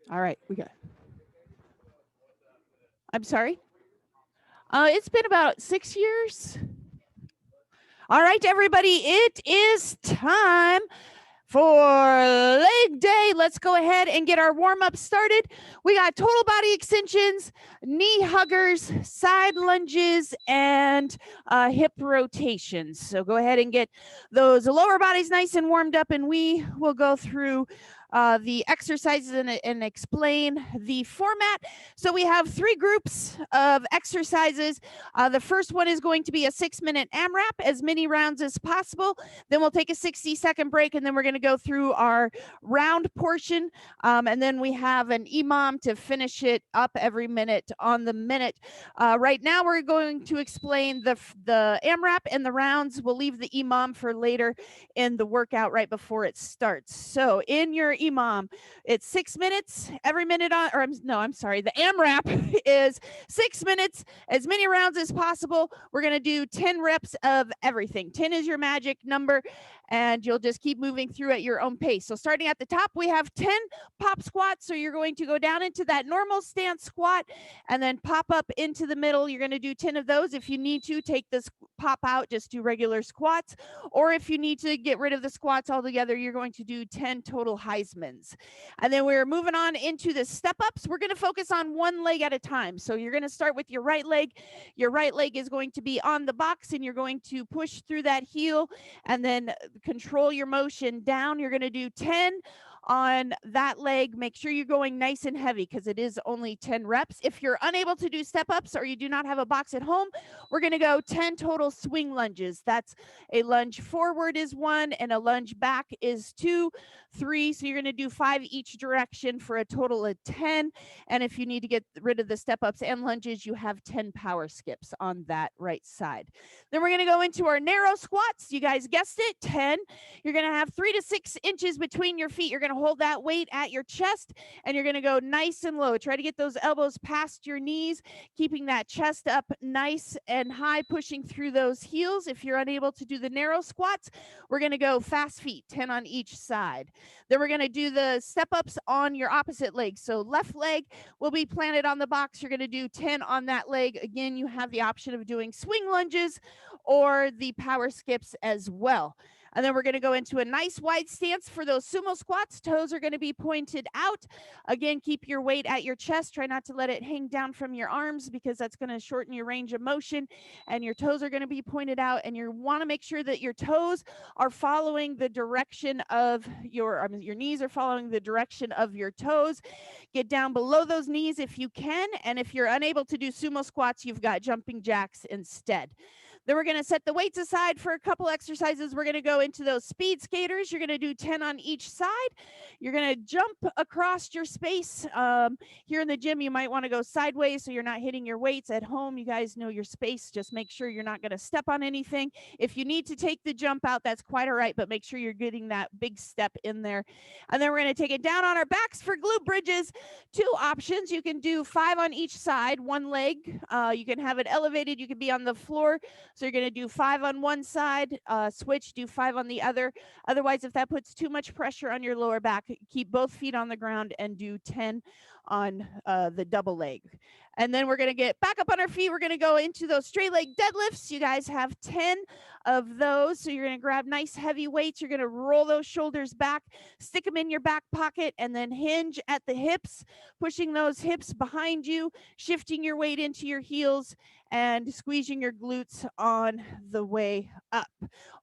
All right, we got. I'm sorry. It's been about 6 years. All right, everybody, it is time for leg day. Let's go ahead and get our warm up started. We got total body extensions, knee huggers, side lunges, and hip rotations. So go ahead and get those lower bodies nice and warmed up, and we will go through the exercises and explain the format. So we have 3 groups of exercises. The first one is going to be a 6-minute AMRAP, as many rounds as possible. Then we'll take a 60-second break, and then we're going to go through our round portion. And then we have an EMOM to finish it up every minute on the minute. Right now, we're going to explain the AMRAP and the rounds. We'll leave the EMOM for later in the workout right before it starts. So in your EMOM, it's 6 minutes every minute on, or I'm sorry, the AMRAP is 6 minutes, as many rounds as possible. We're going to do 10 reps of everything. 10 is your magic number, and you'll just keep moving through at your own pace. So starting at the top, we have 10 pop squats. So you're going to go down into that normal stance squat and then pop up into the middle. You're going to do 10 of those. If you need to take this pop out, just do regular squats. Or if you need to get rid of the squats altogether, you're going to do 10 total Heismans. And then we're moving on into the step ups. We're going to focus on one leg at a time. So you're going to start with your right leg. Your right leg is going to be on the box, and you're going to push through that heel and then control your motion down. You're going to do 10 on that leg. Make sure you're going nice and heavy because it is only 10 reps. If you're unable to do step ups or you do not have a box at home, we're going to go 10 total swing lunges. That's a lunge forward is 1 and a lunge back is 2, 3. So you're going to do 5 each direction for a total of 10. And if you need to get rid of the step ups and lunges, you have 10 power skips on that right side. Then we're going to go into our narrow squats. You guys guessed it, 10. You're going to have 3 to 6 inches between your feet. You're going to hold that weight at your chest, and you're going to go nice and low. Try to get those elbows past your knees, keeping that chest up nice and high, pushing through those heels. If you're unable to do the narrow squats, we're going to go fast feet, 10 on each side. Then we're going to do the step ups on your opposite leg. So left leg will be planted on the box. You're going to do 10 on that leg. Again, you have the option of doing swing lunges or the power skips as well. And then we're going to go into a nice wide stance for those sumo squats. Toes are going to be pointed out. Again, keep your weight at your chest. Try not to let it hang down from your arms because that's going to shorten your range of motion. And your toes are going to be pointed out. And you want to make sure that your toes are following the direction of your knees are following the direction of your toes. Get down below those knees if you can. And if you're unable to do sumo squats, you've got jumping jacks instead. Then we're going to set the weights aside for a couple exercises. We're going to go into those speed skaters. You're going to do 10 on each side. You're going to jump across your space. Here in the gym, you might want to go sideways so you're not hitting your weights. At home, you guys know your space. Just make sure you're not going to step on anything. If you need to take the jump out, that's quite all right, but make sure you're getting that big step in there. And then we're going to take it down on our backs for glute bridges. 2 options. You can do 5 on each side, one leg. You can have it elevated. You can be on the floor. So you're going to do 5 on one side, switch, do 5 on the other. Otherwise, if that puts too much pressure on your lower back, keep both feet on the ground and do 10 on the double leg. And then we're going to get back up on our feet. We're going to go into those straight leg deadlifts. You guys have 10 of those. So you're going to grab nice heavy weights. You're going to roll those shoulders back, stick them in your back pocket, and then hinge at the hips, pushing those hips behind you, shifting your weight into your heels, and squeezing your glutes on the way up.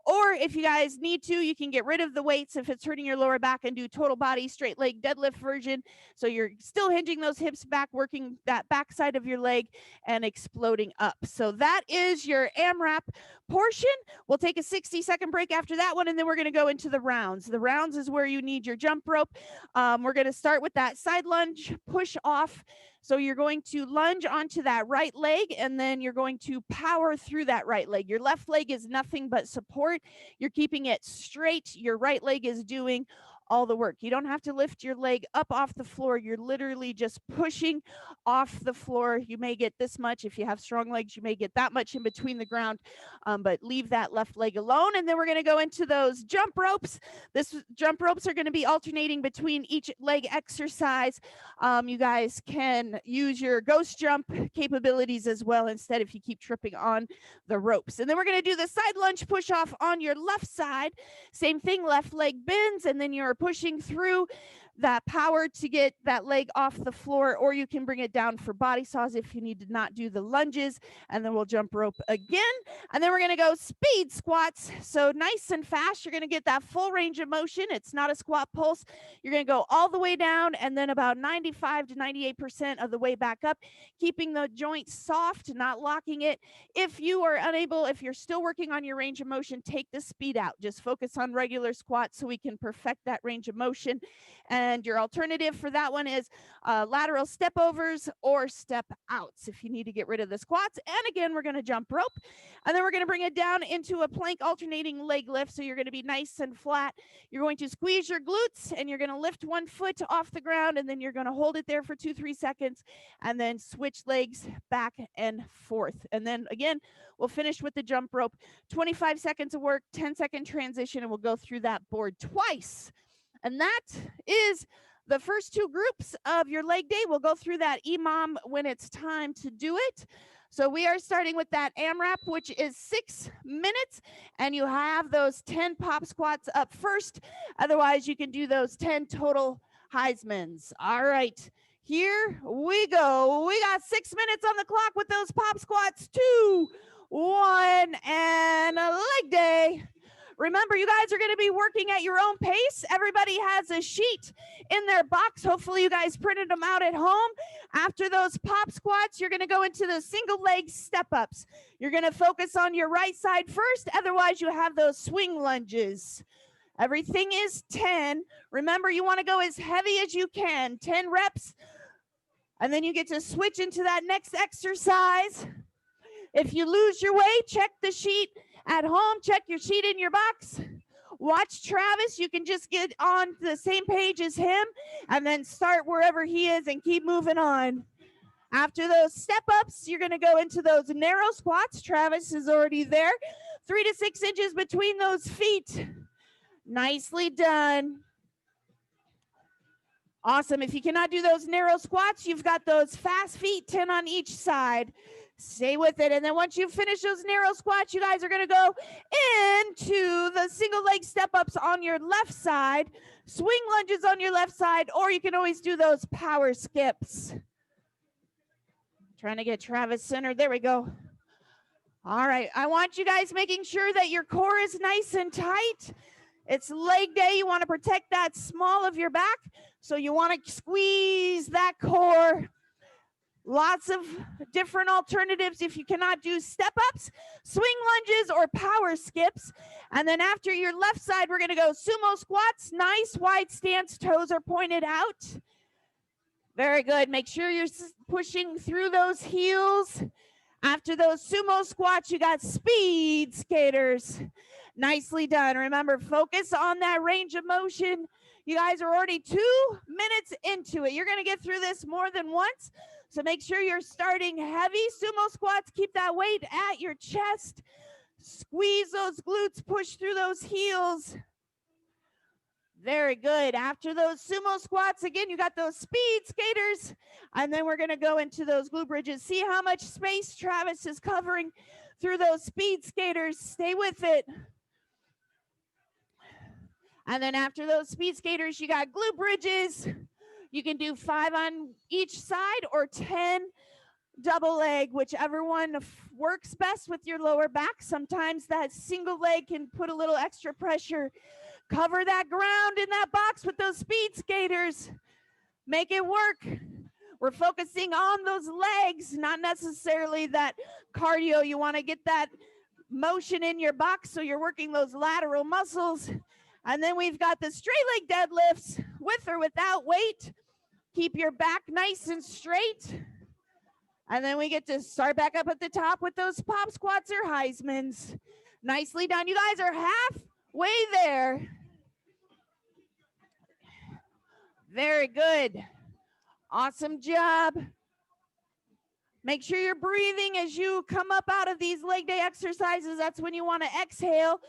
Or if you guys need to, you can get rid of the weights if it's hurting your lower back and do total body straight leg deadlift version. So you're still hinging those hips back, working that back side of your leg and exploding up. So that is your AMRAP portion. We'll take a 60-second break after that one, and then we're going to go into the rounds. The rounds is where you need your jump rope. We're going to start with that side lunge push off. So you're going to lunge onto that right leg, and then you're going to power through that right leg. Your left leg is nothing but support. You're keeping it straight. Your right leg is doing all the work. You don't have to lift your leg up off the floor. You're literally just pushing off the floor. You may get this much. If you have strong legs, you may get that much in between the ground, but leave that left leg alone. And then we're going to go into those jump ropes. This jump ropes are going to be alternating between each leg exercise. You guys can use your ghost jump capabilities as well instead if you keep tripping on the ropes. And then we're going to do the side lunge push off on your left side. Same thing, left leg bends, and then you're pushing through that power to get that leg off the floor, or you can bring it down for body saws if you need to not do the lunges. And then we'll jump rope again. And then we're going to go speed squats. So nice and fast. You're going to get that full range of motion. It's not a squat pulse. You're going to go all the way down and then about 95 to 98% of the way back up, keeping the joint soft, not locking it. If you are unable, if you're still working on your range of motion, take the speed out. Just focus on regular squats so we can perfect that range of motion. And your alternative for that one is lateral step overs or step outs if you need to get rid of the squats. And again, we're going to jump rope, and then we're going to bring it down into a plank alternating leg lift. So you're going to be nice and flat. You're going to squeeze your glutes, and you're going to lift one foot off the ground, and then you're going to hold it there for 2-3 seconds, and then switch legs back and forth. And then again, we'll finish with the jump rope. 25 seconds of work, 10-second transition, and we'll go through that board twice. And that is the first two groups of your leg day. We'll go through that EMOM when it's time to do it. So we are starting with that AMRAP, which is 6 minutes, and you have those 10 pop squats up first. Otherwise, you can do those 10 total Heismans. All right, here we go. We got 6 minutes on the clock with those pop squats. 2, 1, and a leg day. Remember, you guys are going to be working at your own pace. Everybody has a sheet in their box. Hopefully, you guys printed them out at home. After those pop squats, you're going to go into the single leg step ups. You're going to focus on your right side first. Otherwise, you have those swing lunges. Everything is 10. Remember, you want to go as heavy as you can, 10 reps. And then you get to switch into that next exercise. If you lose your way, check the sheet at home, check your sheet in your box. Watch Travis. You can just get on the same page as him and then start wherever he is and keep moving on. After those step ups, you're going to go into those narrow squats. Travis is already there. 3 to 6 inches between those feet. Nicely done. Awesome. If you cannot do those narrow squats, you've got those fast feet, 10 on each side. Stay with it. And then once you finish those narrow squats, you guys are going to go into the single leg step ups on your left side, swing lunges on your left side, or you can always do those power skips. Trying to get Travis centered. There we go. All right. I want you guys making sure that your core is nice and tight. It's leg day. You want to protect that small of your back. So you want to squeeze that core. Lots of different alternatives if you cannot do step-ups, swing lunges, or power skips. And then after your left side, we're going to go sumo squats. Nice wide stance, toes are pointed out. Very good. Make sure you're pushing through those heels. After those sumo squats, you got speed skaters. Nicely done. Remember, focus on that range of motion. You guys are already 2 minutes into it. You're going to get through this more than once. So make sure you're starting heavy. Sumo squats, keep that weight at your chest. Squeeze those glutes, push through those heels. Very good. After those sumo squats, again, you got those speed skaters. And then we're going to go into those glute bridges. See how much space Travis is covering through those speed skaters. Stay with it. And then after those speed skaters, you got glute bridges. You can do 5 on each side or 10 double leg, whichever one works best with your lower back. Sometimes that single leg can put a little extra pressure. Cover that ground in that box with those speed skaters. Make it work. We're focusing on those legs, not necessarily that cardio. You want to get that motion in your box so you're working those lateral muscles. And then we've got the straight leg deadlifts with or without weight. Keep your back nice and straight. And then we get to start back up at the top with those pop squats or Heismans. Nicely done. You guys are halfway there. Very good. Awesome job. Make sure you're breathing as you come up out of these leg day exercises. That's when you want to exhale.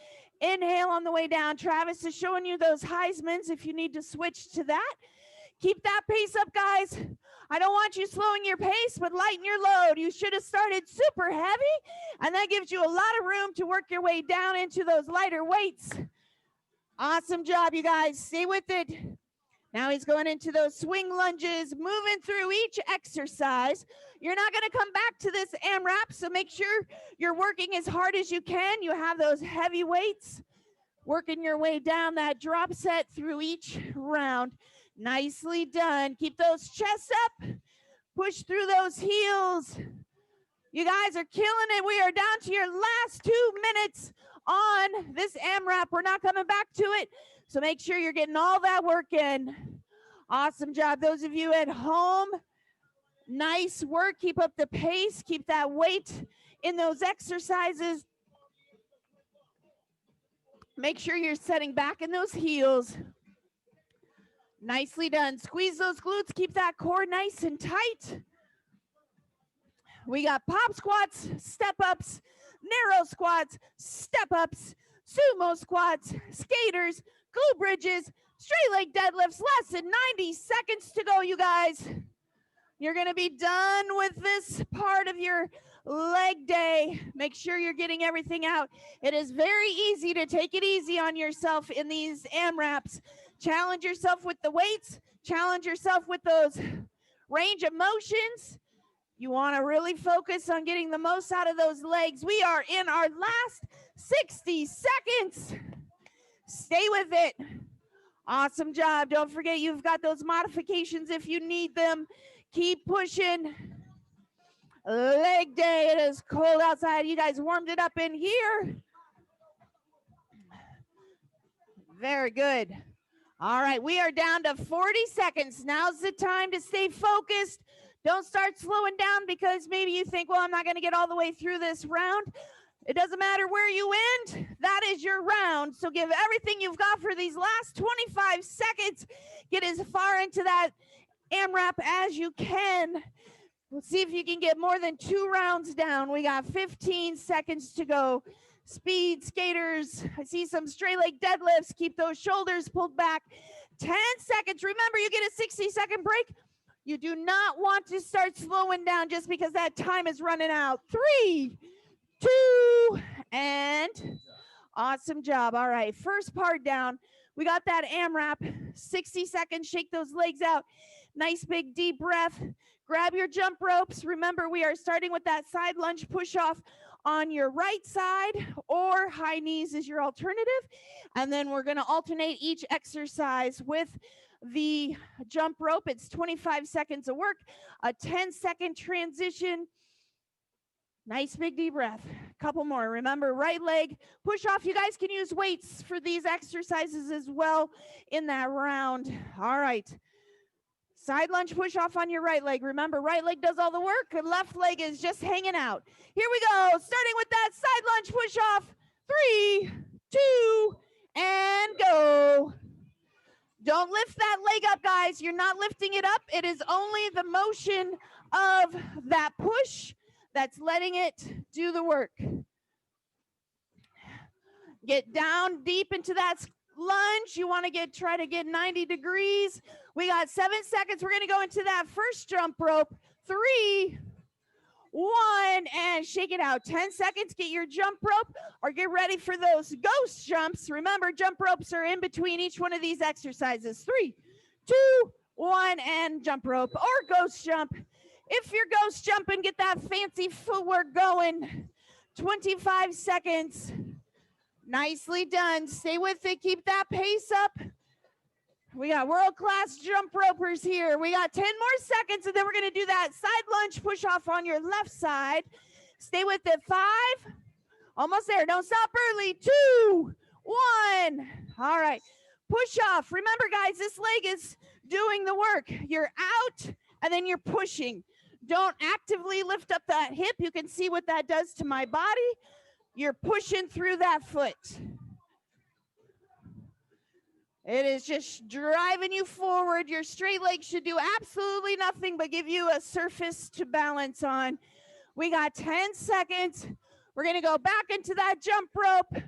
Inhale on the way down. Travis is showing you those Heismans if you need to switch to that. Keep that pace up, guys. I don't want you slowing your pace, but lighten your load. You should have started super heavy, and that gives you a lot of room to work your way down into those lighter weights. Awesome job, you guys. Stay with it. Now he's going into those swing lunges, moving through each exercise. You're not going to come back to this AMRAP, so make sure you're working as hard as you can. You have those heavy weights, working your way down that drop set through each round. Nicely done. Keep those chests up. Push through those heels. You guys are killing it. We are down to your last 2 minutes on this AMRAP. We're not coming back to it, so make sure you're getting all that work in. Awesome job. Those of you at home, nice work. Keep up the pace. Keep that weight in those exercises. Make sure you're setting back in those heels. Nicely done. Squeeze those glutes. Keep that core nice and tight. We got pop squats, step ups, narrow squats, step ups, sumo squats, skaters, glute bridges, straight leg deadlifts. Less than 90 seconds to go, you guys. You're going to be done with this part of your leg day. Make sure you're getting everything out. It is very easy to take it easy on yourself in these AMRAPs. Challenge yourself with the weights. Challenge yourself with those range of motions. You want to really focus on getting the most out of those legs. We are in our last 60 seconds. Stay with it. Awesome job. Don't forget you've got those modifications if you need them. Keep pushing. Leg day. It is cold outside. You guys warmed it up in here. Very good. All right, we are down to 40 seconds. Now's the time to stay focused. Don't start slowing down because maybe you think, well, I'm not going to get all the way through this round. It doesn't matter where you end. That is your round. So give everything you've got for these last 25 seconds. Get as far into that AMRAP as you can. We'll see if you can get more than 2 rounds down. We got 15 seconds to go. Speed skaters. I see some straight leg deadlifts. Keep those shoulders pulled back. 10 seconds. Remember, you get a 60-second break. You do not want to start slowing down just because that time is running out. 3, 2, and awesome job. All right, first part down. We got that AMRAP. 60 seconds. Shake those legs out. Nice big deep breath. Grab your jump ropes. Remember, we are starting with that side lunge push off on your right side, or high knees is your alternative. And then we're going to alternate each exercise with the jump rope. It's 25 seconds of work, a 10-second transition. Nice big deep breath. Couple more. Remember, right leg push off. You guys can use weights for these exercises as well in that round. All right. Side lunge push off on your right leg. Remember, right leg does all the work. Left leg is just hanging out. Here we go. Starting with that side lunge push off. 3, 2, and go. Don't lift that leg up, guys. You're not lifting it up. It is only the motion of that push that's letting it do the work. Get down deep into that lunge. You want to try to get 90 degrees. We got 7 seconds. We're going to go into that first jump rope. 3, 1, and shake it out. 10 seconds. Get your jump rope or get ready for those ghost jumps. Remember, jump ropes are in between each one of these exercises. 3, 2, 1, and jump rope or ghost jump. If you're ghost jumping, get that fancy footwork going. 25 seconds. Nicely done. Stay with it. Keep that pace up. We got world-class jump ropers here. We got 10 more seconds, and then we're going to do that side lunge push off on your left side. Stay with it. 5. Almost there. Don't stop early. 2, 1. All right. Push off. Remember, guys, this leg is doing the work. You're out, and then you're pushing. Don't actively lift up that hip. You can see what that does to my body. You're pushing through that foot. It is just driving you forward. Your straight leg should do absolutely nothing but give you a surface to balance on. We got 10 seconds. We're going to go back into that jump rope.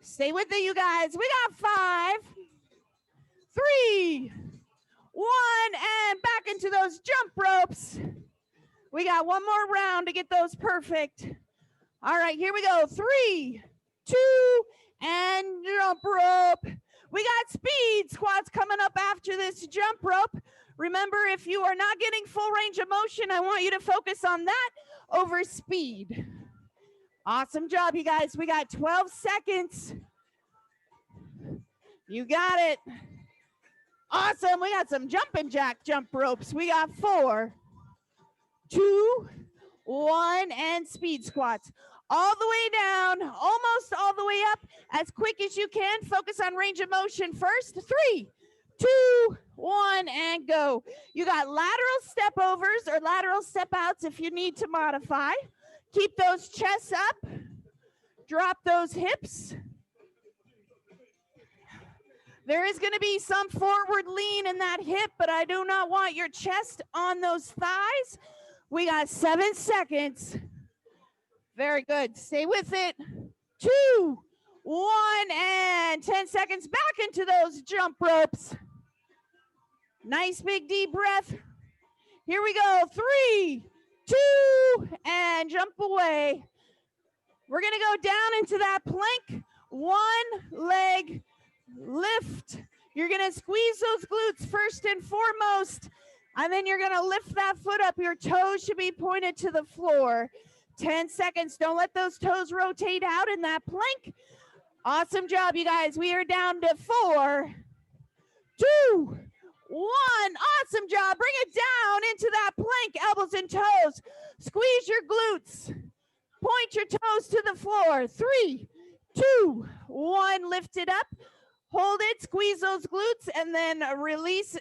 Stay with it, you guys. We got 5, 3, 1, and back into those jump ropes. We got one more round to get those perfect. All right, here we go. 3, 2, and jump rope. We got speed squats coming up after this jump rope. Remember, if you are not getting full range of motion, I want you to focus on that over speed. Awesome job, you guys. We got 12 seconds. You got it. Awesome. We got some jumping jack jump ropes. We got 4, 2, 1, and speed squats. All the way down, almost all the way up, as quick as you can. Focus on range of motion first. 3, 2, 1, and go. You got lateral step overs or lateral step outs if you need to modify. Keep those chests up. Drop those hips. There is going to be some forward lean in that hip, but I do not want your chest on those thighs. We got 7 seconds. Very good. Stay with it. 2, 1, and 10 seconds. Back into those jump ropes. Nice big deep breath. Here we go. 3, 2, and jump away. We're going to go down into that plank. 1 leg lift. You're going to squeeze those glutes first and foremost, and then you're going to lift that foot up. Your toes should be pointed to the floor. 10 seconds. Don't let those toes rotate out in that plank. Awesome job, you guys. We are down to 4, 2, 1. Awesome job. Bring it down into that plank, elbows and toes. Squeeze your glutes. Point your toes to the floor. 3, 2, 1. Lift it up. Hold it. Squeeze those glutes and then release,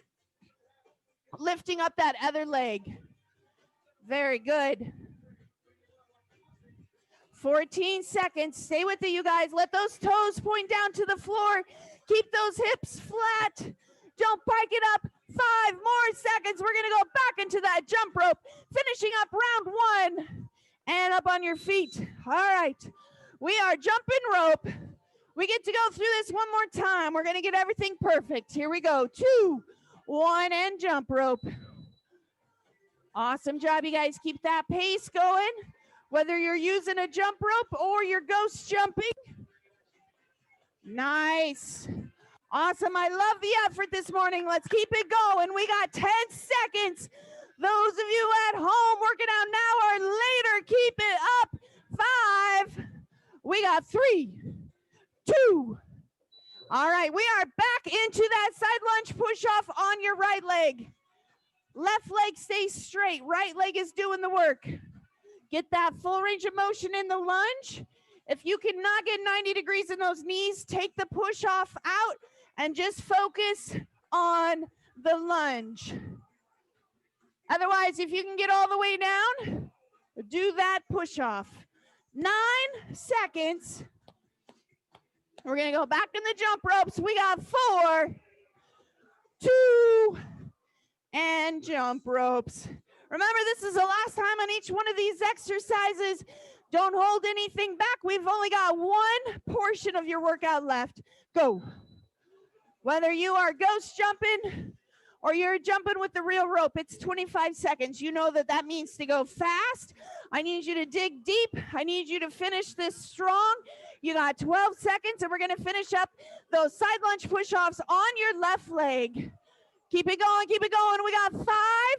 lifting up that other leg. Very good. 14 seconds. Stay with it, you guys. Let those toes point down to the floor. Keep those hips flat. Don't pike it up. 5 more seconds. We're going to go back into that jump rope. Finishing up round 1. And up on your feet. All right. We are jumping rope. We get to go through this one more time. We're going to get everything perfect. Here we go. 2, 1, and jump rope. Awesome job, you guys. Keep that pace going. Whether you're using a jump rope or you're ghost jumping. Nice. Awesome. I love the effort this morning. Let's keep it going. We got 10 seconds. Those of you at home working out now or later, keep it up. 5. We got 3, 2. All right. We are back into that side lunge push off on your right leg. Left leg stays straight. Right leg is doing the work. Get that full range of motion in the lunge. If you cannot get 90 degrees in those knees, take the push off out and just focus on the lunge. Otherwise, if you can get all the way down, do that push off. 9 seconds. We're going to go back in the jump ropes. We got 4, 2, and jump ropes. Remember, this is the last time on each one of these exercises. Don't hold anything back. We've only got one portion of your workout left. Go. Whether you are ghost jumping or you're jumping with the real rope, it's 25 seconds. You know that that means to go fast. I need you to dig deep. I need you to finish this strong. You got 12 seconds, and we're going to finish up those side lunge push-offs on your left leg. Keep it going, keep it going. We got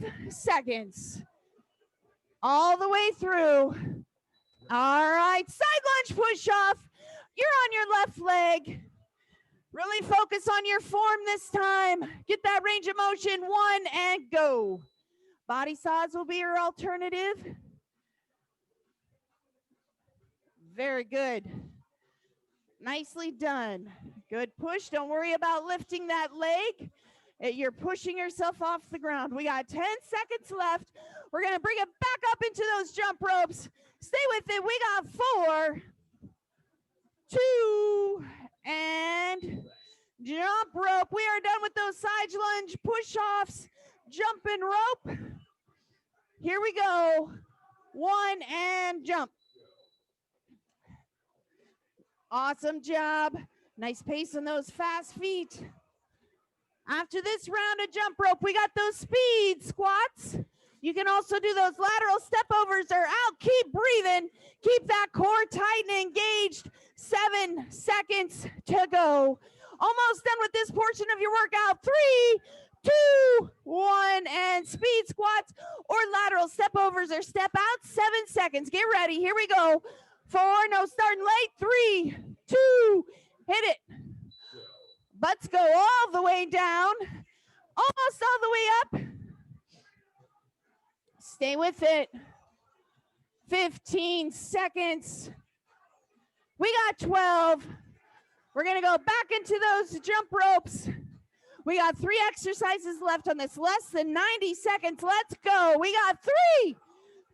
5 seconds. All the way through. All right, side lunge push-off. You're on your left leg. Really focus on your form this time. Get that range of motion. 1 and go. Body saws will be your alternative. Very good. Nicely done. Good push. Don't worry about lifting that leg. You're pushing yourself off the ground. We got 10 seconds left. We're going to bring it back up into those jump ropes. Stay with it. We got 4, 2, and jump rope. We are done with those side lunge push-offs, jumping rope. Here we go. 1 and jump. Awesome job. Nice pace on those fast feet. After this round of jump rope, we got those speed squats. You can also do those lateral step overs or out. Keep breathing. Keep that core tight and engaged. 7 seconds to go. Almost done with this portion of your workout. 3, 2, 1, and speed squats or lateral step overs or step out. 7 seconds. Get ready. Here we go. 4, no, starting late. 3, 2, hit it. Butts go all the way down, almost all the way up. Stay with it. 15 seconds. We got 12. We're going to go back into those jump ropes. We got 3 exercises left on this, less than 90 seconds. Let's go. We got 3,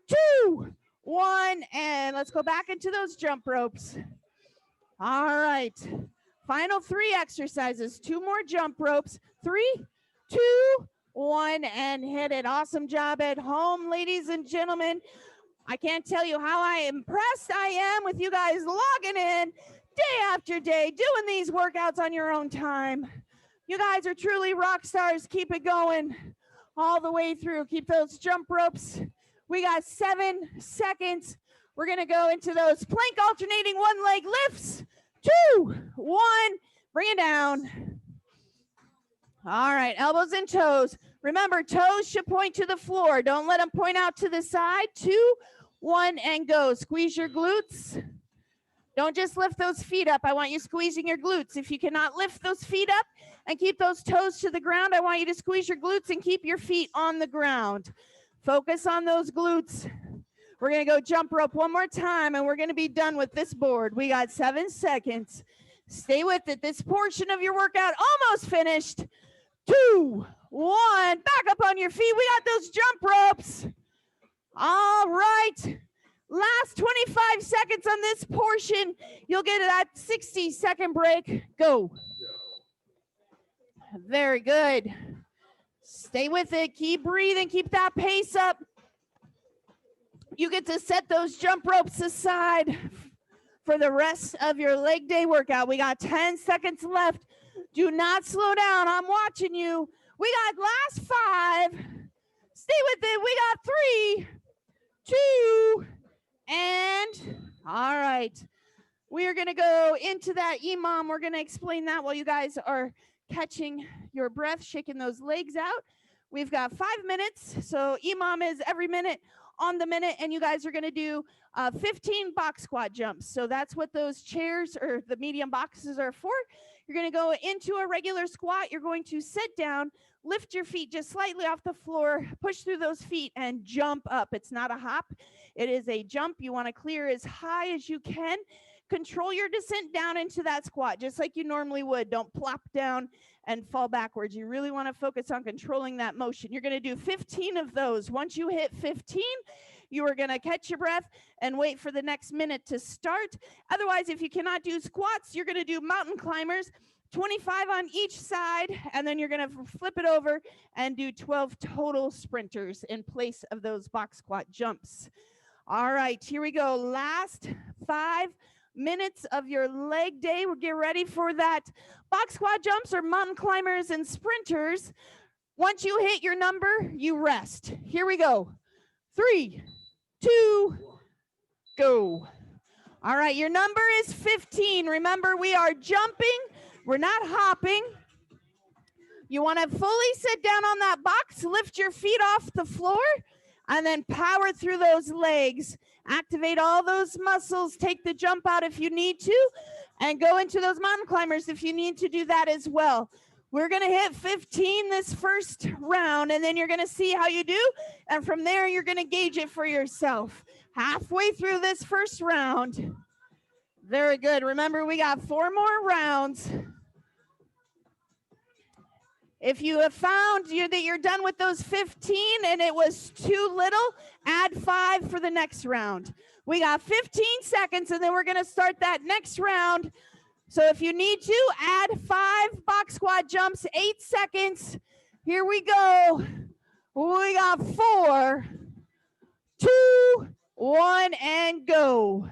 2, 1, and let's go back into those jump ropes. All right. Final 3 exercises, 2 more jump ropes. 3, 2, 1, and hit it. Awesome job at home, ladies and gentlemen. I can't tell you how impressed I am with you guys logging in day after day, doing these workouts on your own time. You guys are truly rock stars. Keep it going all the way through. Keep those jump ropes. We got 7 seconds. We're going to go into those plank alternating 1 leg lifts. 2, 1, bring it down. All right, elbows and toes. Remember, toes should point to the floor. Don't let them point out to the side. 2, 1, and go. Squeeze your glutes. Don't just lift those feet up. I want you squeezing your glutes. If you cannot lift those feet up and keep those toes to the ground, I want you to squeeze your glutes and keep your feet on the ground. Focus on those glutes. We're going to go jump rope one more time, and we're going to be done with this board. We got 7 seconds. Stay with it. This portion of your workout almost finished. 2, 1. Back up on your feet. We got those jump ropes. All right. Last 25 seconds on this portion. You'll get that 60-second break. Go. Very good. Stay with it. Keep breathing. Keep that pace up. You get to set those jump ropes aside for the rest of your leg day workout. We got 10 seconds left. Do not slow down. I'm watching you. We got last 5. Stay with it. We got 3, 2, and all right. We are going to go into that EMOM. We're going to explain that while you guys are catching your breath, shaking those legs out. We've got 5 minutes. So EMOM is every minute on the minute, and you guys are going to do 15 box squat jumps. So that's what those chairs or the medium boxes are for. You're going to go into a regular squat. You're going to sit down, lift your feet just slightly off the floor, push through those feet, and jump up. It's not a hop. It is a jump. You want to clear as high as you can. Control your descent down into that squat, just like you normally would. Don't plop down and fall backwards. You really want to focus on controlling that motion. You're going to do 15 of those. Once you hit 15, you are going to catch your breath and wait for the next minute to start. Otherwise, if you cannot do squats, you're going to do mountain climbers, 25 on each side, and then you're going to flip it over and do 12 total sprinters in place of those box squat jumps. All right, here we go. Last 5 minutes of your leg day. We'll get ready for that box squat jumps or mountain climbers and sprinters. Once you hit your number, you rest. Here we go. 3, 2, go. All right, your number is 15. Remember, we are jumping. We're not hopping. You want to fully sit down on that box, lift your feet off the floor, and then power through those legs. Activate all those muscles. Take the jump out if you need to, and go into those mountain climbers if you need to do that as well. We're going to hit 15 this first round, and then you're going to see how you do. And from there, you're going to gauge it for yourself. Halfway through this first round. Very good. Remember, we got 4 more rounds. If you have found that you're done with those 15 and it was too little, add 5 for the next round. We got 15 seconds, and then we're going to start that next round. So if you need to, add 5 box squat jumps, 8 seconds. Here we go. We got 4, 2, 1, and go.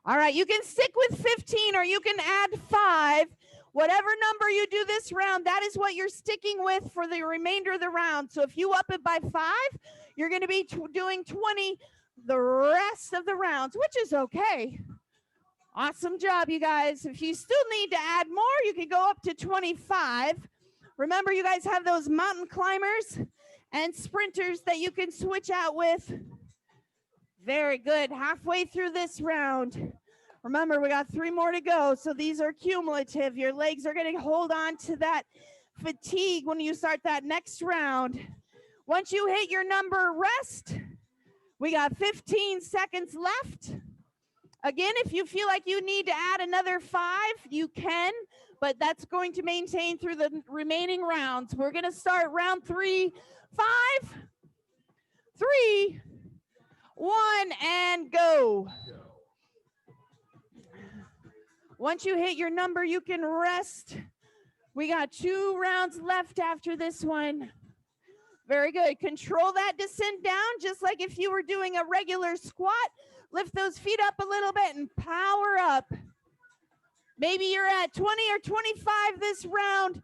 All right, you can stick with 15 or you can add 5. Whatever number you do this round, that is what you're sticking with for the remainder of the round. So if you up it by 5, you're going to be doing 20 the rest of the rounds, which is okay. Awesome job, you guys. If you still need to add more, you can go up to 25. Remember, you guys have those mountain climbers and sprinters that you can switch out with. Very good. Halfway through this round. Remember, we got 3 more to go, so these are cumulative. Your legs are going to hold on to that fatigue when you start that next round. Once you hit your number, rest. We got 15 seconds left. Again, if you feel like you need to add another 5, you can, but that's going to maintain through the remaining rounds. We're going to start round 3, 5, 3, 1, and go. Once you hit your number, you can rest. We got 2 rounds left after this one. Very good. Control that descent down, just like if you were doing a regular squat. Lift those feet up a little bit and power up. Maybe you're at 20 or 25 this round.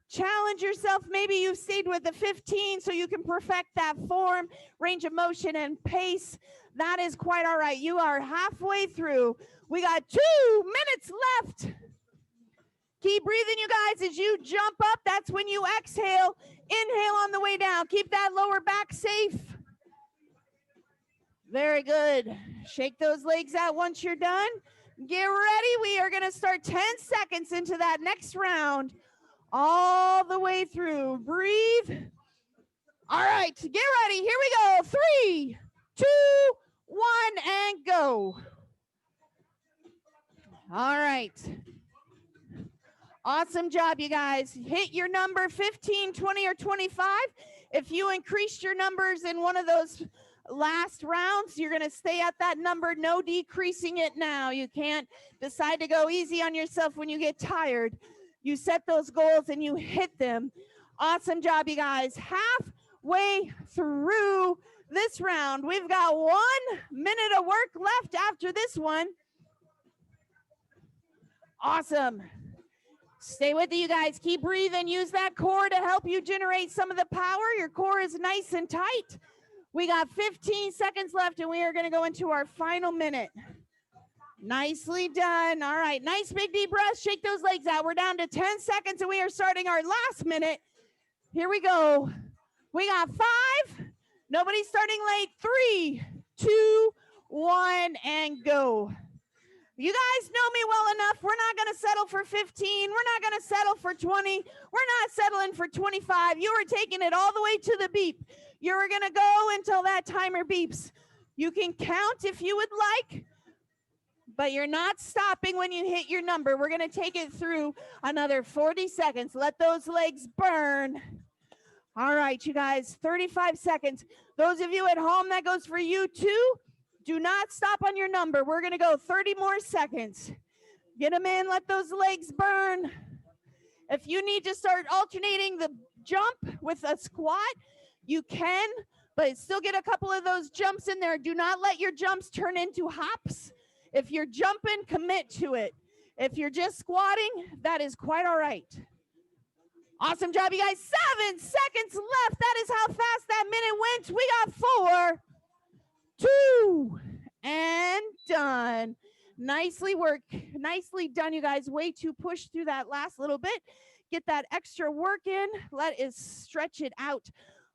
Challenge yourself. Maybe you've stayed with the 15 so you can perfect that form, range of motion, and pace. That is quite all right. You are halfway through. We got 2 minutes left. Keep breathing, you guys, as you jump up. That's when you exhale. Inhale on the way down. Keep that lower back safe. Very good. Shake those legs out once you're done. Get ready. We are going to start 10 seconds into that next round. All the way through. Breathe. All right. Get ready. Here we go. 3, 2, 1, and go. All right. Awesome job, you guys. Hit your number 15, 20, or 25. If you increased your numbers in one of those last rounds, you're going to stay at that number. No decreasing it now. You can't decide to go easy on yourself when you get tired. You set those goals and you hit them. Awesome job, you guys. Halfway through this round. We've got 1 minute of work left after this one. Awesome. Stay with it, you guys. Keep breathing. Use that core to help you generate some of the power. Your core is nice and tight. We got 15 seconds left, and we are going to go into our final minute. Nicely done. All right. Nice big deep breath. Shake those legs out. We're down to 10 seconds, and we are starting our last minute. Here we go. We got 5. Nobody's starting late. 3, 2, 1, and go. You guys know me well enough. We're not going to settle for 15. We're not going to settle for 20. We're not settling for 25. You are taking it all the way to the beep. You're going to go until that timer beeps. You can count if you would like, but you're not stopping when you hit your number. We're going to take it through another 40 seconds. Let those legs burn. All right, you guys, 35 seconds. Those of you at home, that goes for you too. Do not stop on your number. We're going to go 30 more seconds. Get them in. Let those legs burn. If you need to start alternating the jump with a squat, you can, but still get a couple of those jumps in there. Do not let your jumps turn into hops. If you're jumping, commit to it. If you're just squatting, that is quite all right. Awesome job, you guys. 7 seconds left. That is how fast that minute went. We got 4, 2, and done. Nicely worked. Nicely done, you guys. Way to push through that last little bit. Get that extra work in. Let it stretch it out.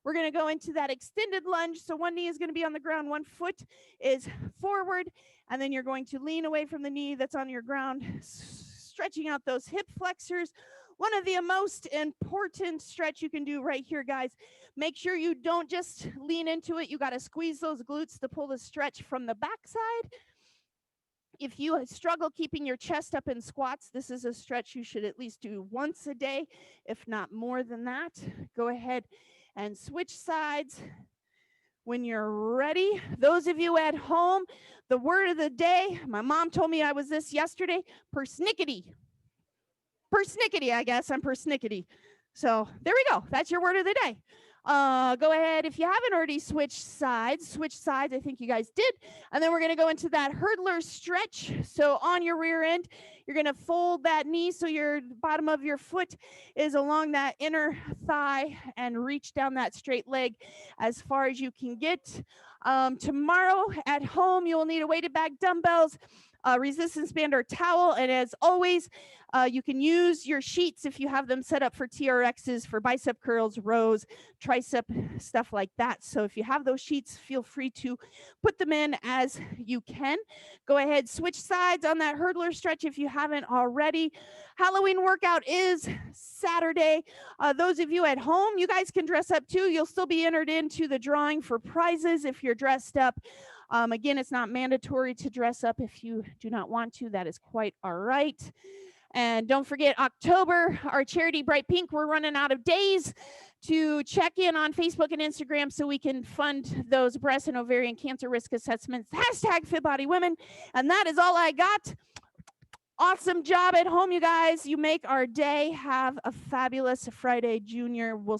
We're going to go into that extended lunge. So one knee is going to be on the ground. One foot is forward. And then you're going to lean away from the knee that's on your ground, stretching out those hip flexors. One of the most important stretch you can do right here, guys. Make sure you don't just lean into it. You got to squeeze those glutes to pull the stretch from the backside. If you struggle keeping your chest up in squats, this is a stretch you should at least do once a day, if not more than that. Go ahead and switch sides when you're ready. Those of you at home, the word of the day, my mom told me I was this yesterday, persnickety. persnickety, I guess. I'm persnickety. So there we go. That's your word of the day. Go ahead. If you haven't already switch sides. I think you guys did. And then we're going to go into that hurdler stretch. So on your rear end, you're going to fold that knee so your bottom of your foot is along that inner thigh and reach down that straight leg as far as you can get. Tomorrow at home, you will need a weighted bag, dumbbells, resistance band or towel. And as always, you can use your sheets if you have them set up for TRXs, for bicep curls, rows, tricep, stuff like that. So if you have those sheets, feel free to put them in as you can. Go ahead, switch sides on that hurdler stretch if you haven't already. Halloween workout is Saturday. Those of you at home, you guys can dress up too. You'll still be entered into the drawing for prizes if you're dressed up. Again, it's not mandatory to dress up if you do not want to. That is quite all right. And don't forget, October, our charity Bright Pink, we're running out of days to check in on Facebook and Instagram so we can fund those breast and ovarian cancer risk assessments. Hashtag Fit Body Women. And that is all I got. Awesome job at home, you guys. You make our day. Have a fabulous Friday, Junior. We'll